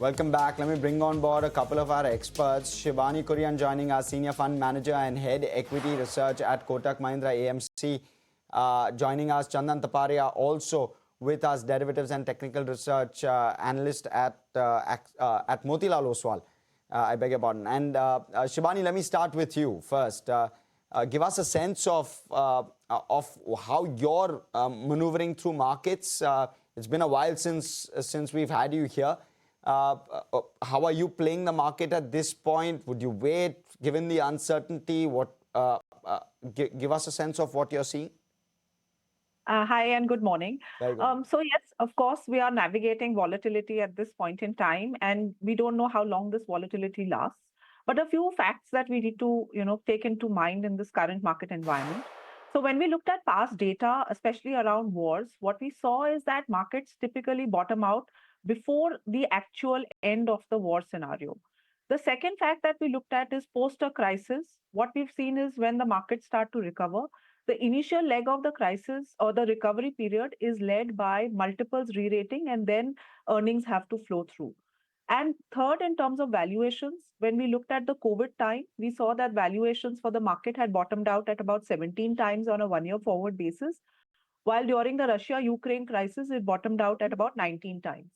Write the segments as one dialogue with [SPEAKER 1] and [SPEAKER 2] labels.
[SPEAKER 1] Welcome back. Let me bring on board a couple of our experts. Shivani Kurian joining us, Senior Fund Manager and Head Equity Research at Kotak Mahindra AMC. Joining us, Chandan Taparia, also with us, Derivatives and Technical Research Analyst at Motilal Oswal. I beg your pardon. And Shivani, let me start with you first. Give us a sense of how you're maneuvering through markets. It's been a while since we've had you here. How are you playing the market at this point? Would you wait, given the uncertainty? Give us a sense of what you're seeing.
[SPEAKER 2] Hi and good morning.
[SPEAKER 1] Very good.
[SPEAKER 2] So yes, of course, we are navigating volatility at this point in time, and we don't know how long this volatility lasts. But a few facts that we need to, take into mind in this current market environment. So when we looked at past data, especially around wars, what we saw is that markets typically bottom out before the actual end of the war scenario. The second fact that we looked at is post a crisis. What we've seen is when the markets start to recover, the initial leg of the crisis or the recovery period is led by multiples re-rating, and then earnings have to flow through. And third, in terms of valuations, when we looked at the COVID time, we saw that valuations for the market had bottomed out at about 17 times on a 1-year forward basis, while during the Russia-Ukraine crisis, it bottomed out at about 19 times.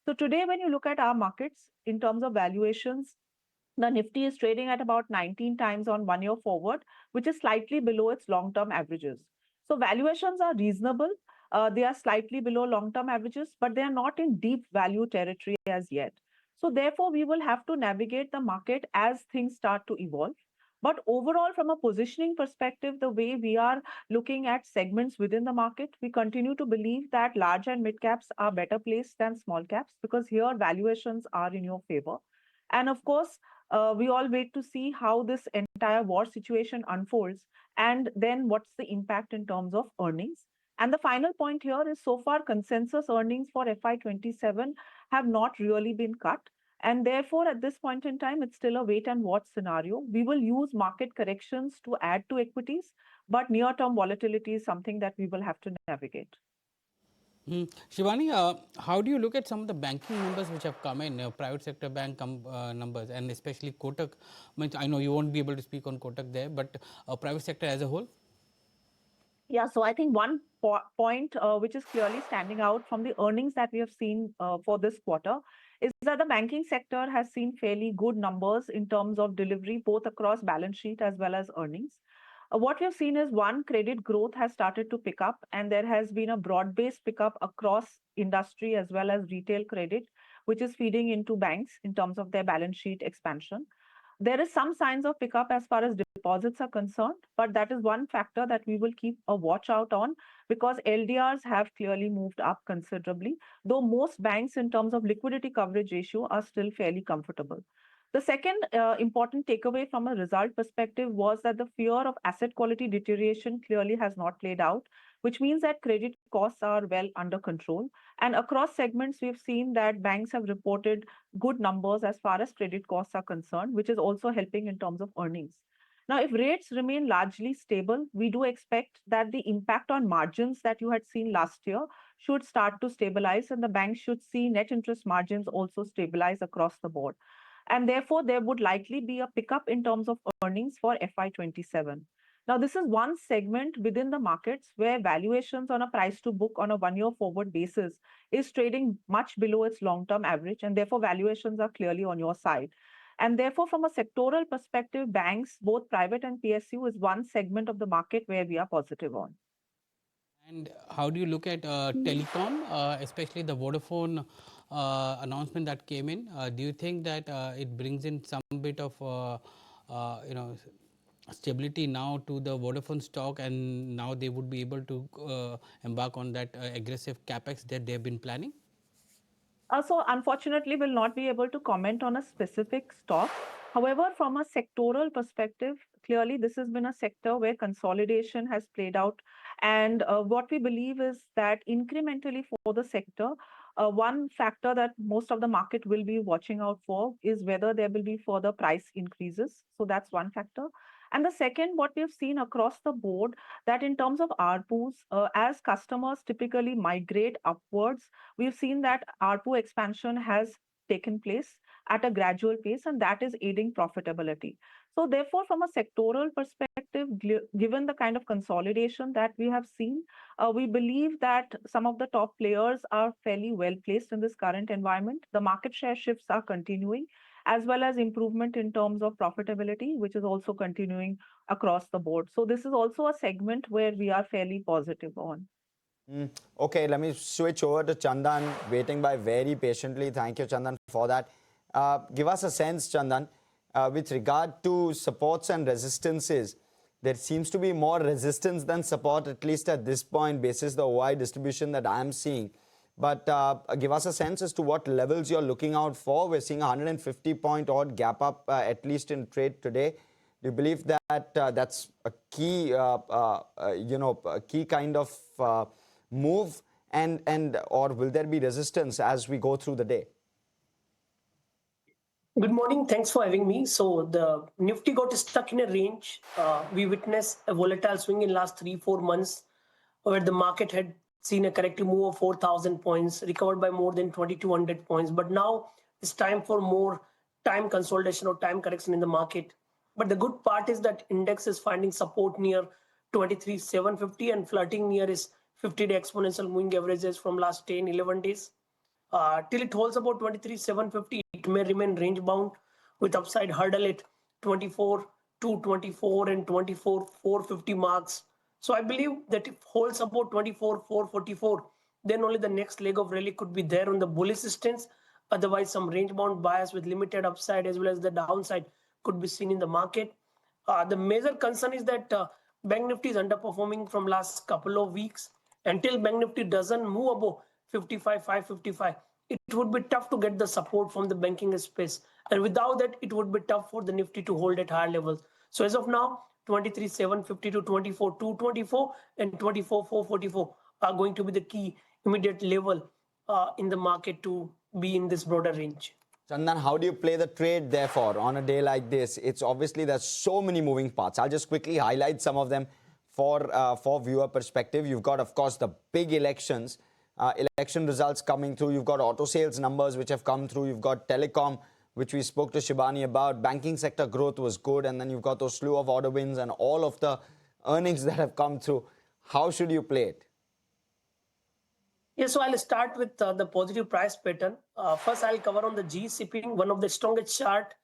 [SPEAKER 2] So today, when you look at our markets in terms of valuations, the Nifty is trading at about 19 times on 1-year forward, which is slightly below its long-term averages. So valuations are reasonable. They are slightly below long-term averages, but they are not in deep value territory as yet. So therefore, we will have to navigate the market as things start to evolve. But overall, from a positioning perspective, the way we are looking at segments within the market, we continue to believe that large and mid caps are better placed than small caps because here valuations are in your favor. And of course, we all wait to see how this entire war situation unfolds and then what's the impact in terms of earnings. And the final point here is so far consensus earnings for FY27 have not really been cut. And therefore, at this point in time, it's still a wait and watch scenario. We will use market corrections to add to equities, but near-term volatility is something that we will have to navigate.
[SPEAKER 3] Shivani, how do you look at some of the banking numbers which have come in, private sector bank numbers, and especially Kotak? I know you won't be able to speak on Kotak there, but private sector as a whole?
[SPEAKER 2] Yeah, so I think one point which is clearly standing out from the earnings that we have seen for this quarter is that the banking sector has seen fairly good numbers in terms of delivery, both across balance sheet as well as earnings. What we have seen is one, credit growth has started to pick up, and there has been a broad-based pickup across industry as well as retail credit, which is feeding into banks in terms of their balance sheet expansion. There is some signs of pickup as far as deposits are concerned, but that is one factor that we will keep a watch out on because LDRs have clearly moved up considerably, though most banks in terms of liquidity coverage ratio are still fairly comfortable. The second important takeaway from a result perspective was that the fear of asset quality deterioration clearly has not played out, which means that credit costs are well under control. And across segments, we've seen that banks have reported good numbers as far as credit costs are concerned, which is also helping in terms of earnings. Now, if rates remain largely stable, we do expect that the impact on margins that you had seen last year should start to stabilize, and the banks should see net interest margins also stabilize across the board. And therefore, there would likely be a pickup in terms of earnings for FY27. Now, this is one segment within the markets where valuations on a price to book on a 1-year forward basis is trading much below its long-term average, and therefore valuations are clearly on your side. And therefore, from a sectoral perspective, banks, both private and PSU, is one segment of the market where we are positive on.
[SPEAKER 3] And how do you look at telecom, especially the Vodafone announcement that came in? Do you think that it brings in some bit of stability now to the Vodafone stock, and now they would be able to embark on that aggressive capex that they have been planning?
[SPEAKER 2] So unfortunately, we'll not be able to comment on a specific stock. However, from a sectoral perspective, clearly this has been a sector where consolidation has played out. And what we believe is that incrementally for the sector, one factor that most of the market will be watching out for is whether there will be further price increases. So that's one factor. And the second, what we've seen across the board, that in terms of ARPUs, as customers typically migrate upwards, we've seen that ARPU expansion has taken place at a gradual pace, and that is aiding profitability. So, therefore, from a sectoral perspective, given the kind of consolidation that we have seen, we believe that some of the top players are fairly well placed in this current environment. The market share shifts are continuing, as well as improvement in terms of profitability, which is also continuing across the board. So, this is also a segment where we are fairly positive on.
[SPEAKER 1] Okay, let me switch over to Chandan, waiting by very patiently. Thank you, Chandan, for that. Give us a sense, Chandan, with regard to supports and resistances. There seems to be more resistance than support, at least at this point, basis the OI distribution that I am seeing. But give us a sense as to what levels you're looking out for. We're seeing 150 point odd gap up, at least in trade today. Do you believe that that's a key, a key kind of move, and or will there be resistance as we go through the day?
[SPEAKER 4] Good morning. Thanks for having me. So the Nifty got stuck in a range. We witnessed a volatile swing in last 3-4 months, where the market had seen a corrective move of 4,000 points, recovered by more than 2,200 points. But now it's time for more time consolidation or time correction in the market. But the good part is that index is finding support near 23,750 and flirting near its 50-day exponential moving averages from last 10-11 days. Till it holds about 23,750, it may remain range bound with upside hurdle at 24,224 and 24,450 marks. So I believe that if holds about 24,444, then only the next leg of rally could be there on the bullish stance. Otherwise, some range bound bias with limited upside as well as the downside could be seen in the market. The major concern is that Bank Nifty is underperforming from last couple of weeks. Until Bank Nifty doesn't move above 55,555, it would be tough to get the support from the banking space. And without that, it would be tough for the Nifty to hold at higher levels. So as of now, 23,750 to 24,224 and 24,444 are going to be the key immediate level in the market to be in this broader range.
[SPEAKER 1] Chandan, how do you play the trade therefore on a day like this? It's obviously there's so many moving parts. I'll just quickly highlight some of them for viewer perspective. You've got, of course, the big elections, election results coming through. You've got auto sales numbers which have come through. You've got Telecom, which we spoke to Shivani about. Banking sector growth was good. And then you've got those slew of order wins and all of the earnings that have come through. How should you play it?
[SPEAKER 4] Yeah, so I'll start with the positive price pattern. First, I'll cover on the G shipping, one of the strongest chart,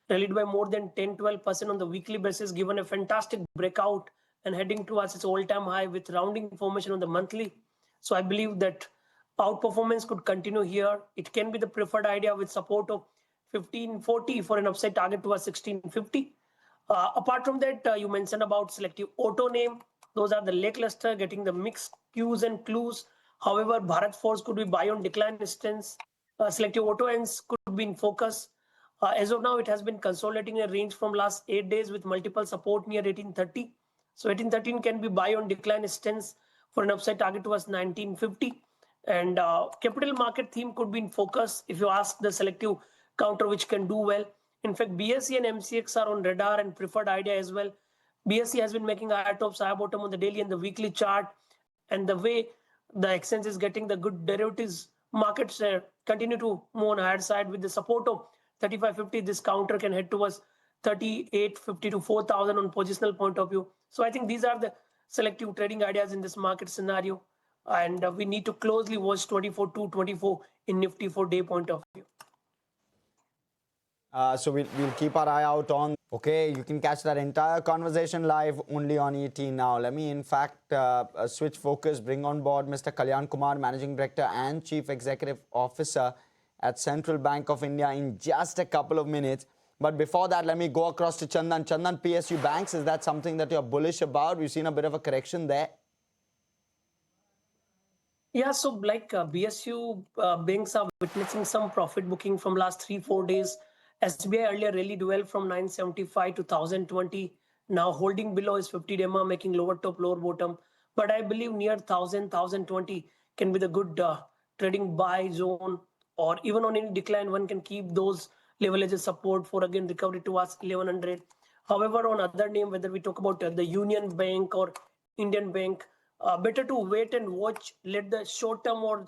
[SPEAKER 4] rallied by more than 10-12% on the weekly basis, given a fantastic breakout and heading towards its all-time high with rounding formation on the monthly. So I believe that outperformance could continue here. It can be the preferred idea with support of 1540 for an upside target towards 1650. Apart from that, you mentioned about selective auto name. Those are the lackluster, getting the mixed cues and clues. However, Bharat Forge could be buy on decline stance. Selective auto ends could be in focus. As of now, it has been consolidating a range from last 8 days with multiple support near 1830. So 1813 can be buy on decline stance for an upside target towards 1950. And capital market theme could be in focus if you ask the selective counter which can do well. In fact, BSE and MCX are on radar and preferred idea as well. BSE has been making a higher top, higher bottom on the daily and the weekly chart. And the way the exchange is getting the good derivatives market share continue to move on higher side with the support of 3550. This counter can head towards 3850 to 4000 on positional point of view. So I think these are the selective trading ideas in this market scenario. And we need to closely watch 24,224 in Nifty for day point of view.
[SPEAKER 1] So we'll keep our eye out on. Okay, you can catch that entire conversation live only on ET now. Let me, in fact, switch focus, bring on board Mr. Kalyan Kumar, Managing Director and Chief Executive Officer at Central Bank of India in just a couple of minutes. But before that, let me go across to Chandan. Chandan, PSU banks, is that something that you're bullish about? We've seen a bit of a correction there.
[SPEAKER 4] Yeah, so like BSU banks are witnessing some profit booking from last 3-4 days. SBI earlier rallied well from 975 to 1020. Now holding below is 50 DEMA, making lower top, lower bottom. But I believe near 1020 can be the good trading buy zone, or even on any decline, one can keep those level as a support for again recovery towards 1100. However, on other name, whether we talk about the Union Bank or Indian Bank, better to wait and watch. Let the short term or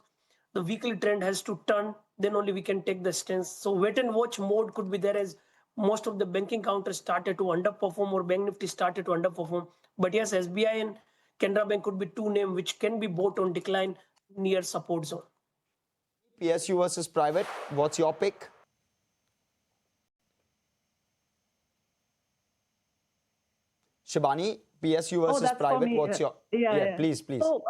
[SPEAKER 4] the weekly trend has to turn then only we can take the stance. So wait and watch mode could be there, as most of the banking counters started to underperform, or Bank Nifty started to underperform. But yes, SBI and Canara Bank could be two names which can be bought on decline near support zone.
[SPEAKER 1] PSU versus private, what's your pick? Shivani, PSU
[SPEAKER 2] Oh,
[SPEAKER 1] versus
[SPEAKER 2] that's for
[SPEAKER 1] private,
[SPEAKER 2] me.
[SPEAKER 1] what's your...
[SPEAKER 2] Yeah.
[SPEAKER 1] Please, please.
[SPEAKER 2] So,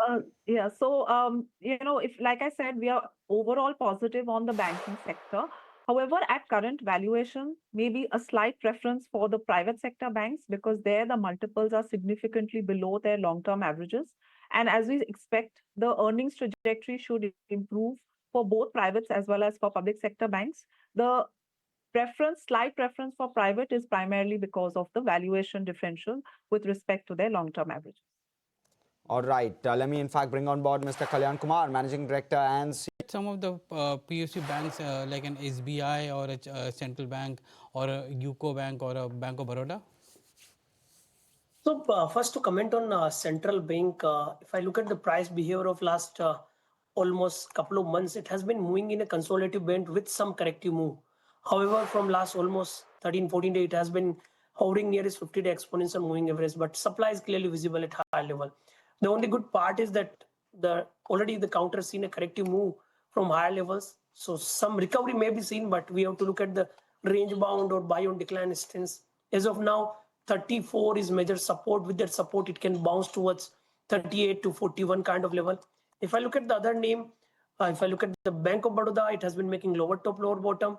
[SPEAKER 2] if, like I said, we are overall positive on the banking sector. However, at current valuation, maybe a slight preference for the private sector banks, because there the multiples are significantly below their long-term averages. And as we expect, the earnings trajectory should improve for both privates as well as for public sector banks. The slight preference for private is primarily because of the valuation differential with respect to their long-term averages.
[SPEAKER 1] All right. Let me, in fact, bring on board Mr. Kalyan Kumar, Managing Director and
[SPEAKER 3] Some of the PSU banks like an SBI or a central bank or a UCO bank or a Bank of Baroda?
[SPEAKER 4] So first to comment on central bank, if I look at the price behavior of last almost couple of months, it has been moving in a consolidative band with some corrective move. However, from last almost 13, 14 days, it has been hovering near its 50-day exponential moving average, but supply is clearly visible at high level. The only good part is that already the counter has seen a corrective move from higher levels. So some recovery may be seen, but we have to look at the range bound or buy on decline stance. As of now, 34 is major support. With that support, it can bounce towards 38 to 41 kind of level. If I look at the other name, if I look at the Bank of Baroda, it has been making lower top, lower bottom.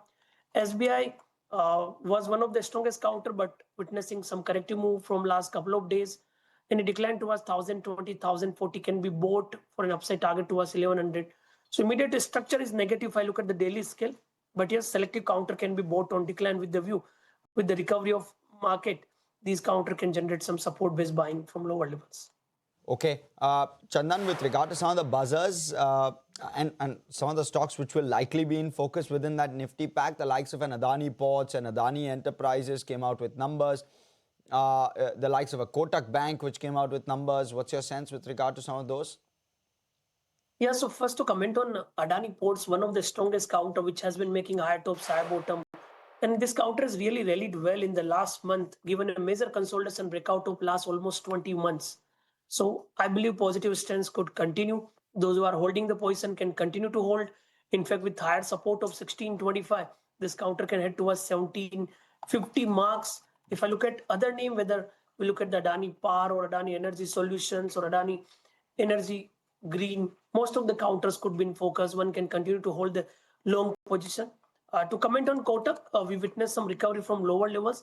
[SPEAKER 4] SBI was one of the strongest counter, but witnessing some corrective move from last couple of days. And it declined towards 1020, 1040 can be bought for an upside target towards 1100. So immediate structure is negative if I look at the daily scale. But yes, selective counter can be bought on decline with the view. With the recovery of market, these counter can generate some support-based buying from lower levels.
[SPEAKER 1] Okay. Chandan, with regard to some of the buzzers and some of the stocks which will likely be in focus within that Nifty pack, the likes of an Adani Ports and Adani Enterprises came out with numbers. The likes of a Kotak Bank which came out with numbers. What's your sense with regard to some of those?
[SPEAKER 4] Yeah, so first to comment on Adani Ports, one of the strongest counter which has been making higher top, higher bottom. And this counter has really rallied well in the last month, given a major consolidation breakout of last almost 20 months. So I believe positive stance could continue. Those who are holding the position can continue to hold. In fact, with higher support of 1625, this counter can head towards 1750 marks. If I look at other name, whether we look at the Adani Power or Adani Energy Solutions or Adani Energy Green, most of the counters could be in focus. One can continue to hold the long position. To comment on Kotak, we witnessed some recovery from lower levels,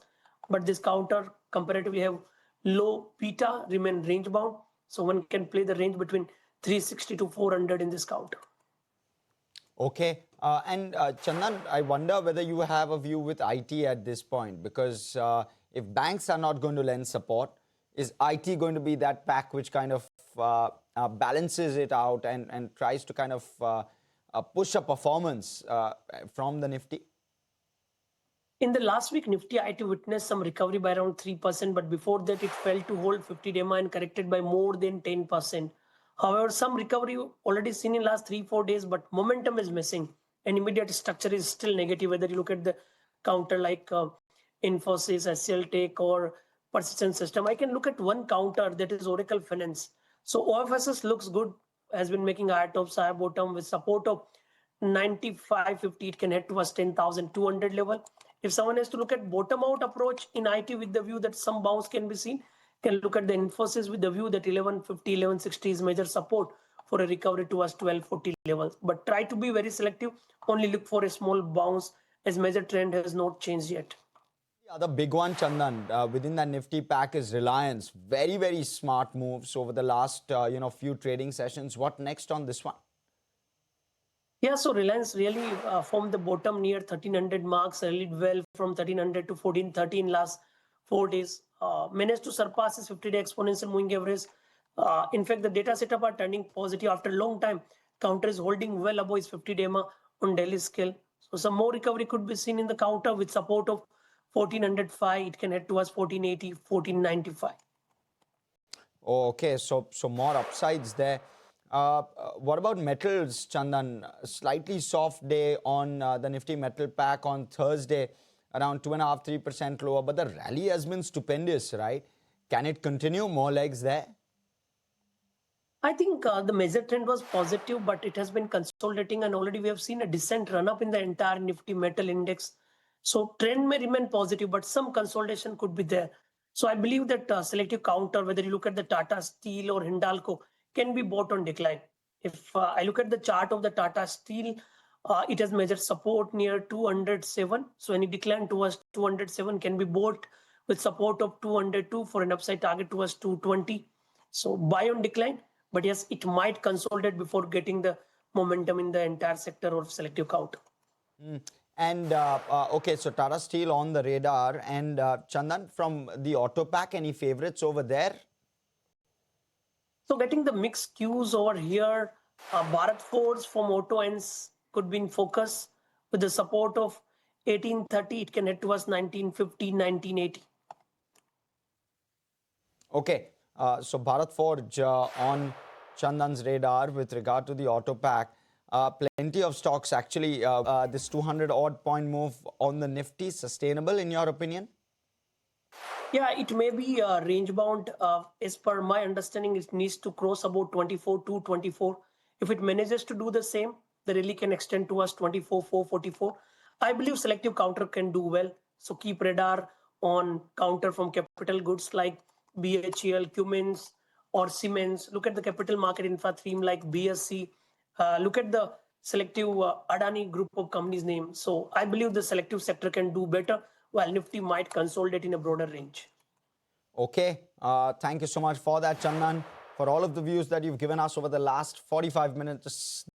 [SPEAKER 4] but this counter comparatively have low beta, remain range bound. So one can play the range between 360 to 400 in this counter.
[SPEAKER 1] Okay. Chandan, I wonder whether you have a view with IT at this point, because if banks are not going to lend support, is IT going to be that pack which kind of balances it out and tries to kind of push a performance from the Nifty?
[SPEAKER 4] In the last week, Nifty IT witnessed some recovery by around 3%, but before that, it fell to hold 50-day and corrected by more than 10%. However, some recovery already seen in last 3-4 days, but momentum is missing. And immediate structure is still negative, whether you look at the counter like Infosys, SL Tech, or Persistent System. I can look at one counter, that is Oracle Finance. So OFSS looks good, has been making higher top, higher bottom with support of 95.50. It can head towards 10,200 level. If someone has to look at bottom out approach in IT with the view that some bounce can be seen, can look at the Infosys with the view that 1150, 1160 is major support for a recovery towards 1240 levels. But try to be very selective. Only look for a small bounce, as major trend has not changed yet.
[SPEAKER 1] The other big one, Chandan, within that Nifty pack is Reliance. Very, very smart moves over the last few trading sessions. What next on this one?
[SPEAKER 4] Yeah, so Reliance really formed the bottom near 1300 marks, rallied well from 1300 to 1430 in last 4 days. Managed to surpass its 50-day exponential moving average. In fact, the data setup are turning positive after a long time. Counter is holding well above its 50-day on daily scale. So some more recovery could be seen in the counter with support of 1405. It can head towards 1480, 1495.
[SPEAKER 1] Oh, okay, so more upsides there. What about metals, Chandan? Slightly soft day on the Nifty metal pack on Thursday, around 2.5-3% lower, but the rally has been stupendous, right? Can it continue? More legs there?
[SPEAKER 4] I think the major trend was positive, but it has been consolidating, and already we have seen a decent run up in the entire Nifty metal index. So trend may remain positive, but some consolidation could be there. So I believe that selective counter, whether you look at the Tata Steel or Hindalco, can be bought on decline. If I look at the chart of the Tata Steel, it has measured support near 207. So any decline towards 207 can be bought with support of 202 for an upside target towards 220. So buy on decline, but yes, it might consolidate before getting the momentum in the entire sector or selective counter.
[SPEAKER 1] And okay, so Tata Steel on the radar. And Chandan, from the auto pack, any favorites over there?
[SPEAKER 4] So getting the mixed cues over here, Bharat Forge from auto ends could be in focus with the support of 1830. It can head towards 1950, 1980.
[SPEAKER 1] Okay, so Bharat Forge on Chandan's radar with regard to the auto pack. Plenty of stocks actually. This 200 odd point move on the Nifty sustainable in your opinion?
[SPEAKER 4] Yeah, it may be range bound. As per my understanding, it needs to cross about 24 to 24. If it manages to do the same, the rally can extend to us 24, 444. I believe selective counter can do well. So keep radar on counter from capital goods like BHEL, Cummins, or Siemens. Look at the capital market infra theme like BSE. Look at the selective Adani group of companies name. So I believe the selective sector can do better while Nifty might consolidate in a broader range.
[SPEAKER 1] Okay, thank you so much for that, Chandan, for all of the views that you've given us over the last 45 minutes.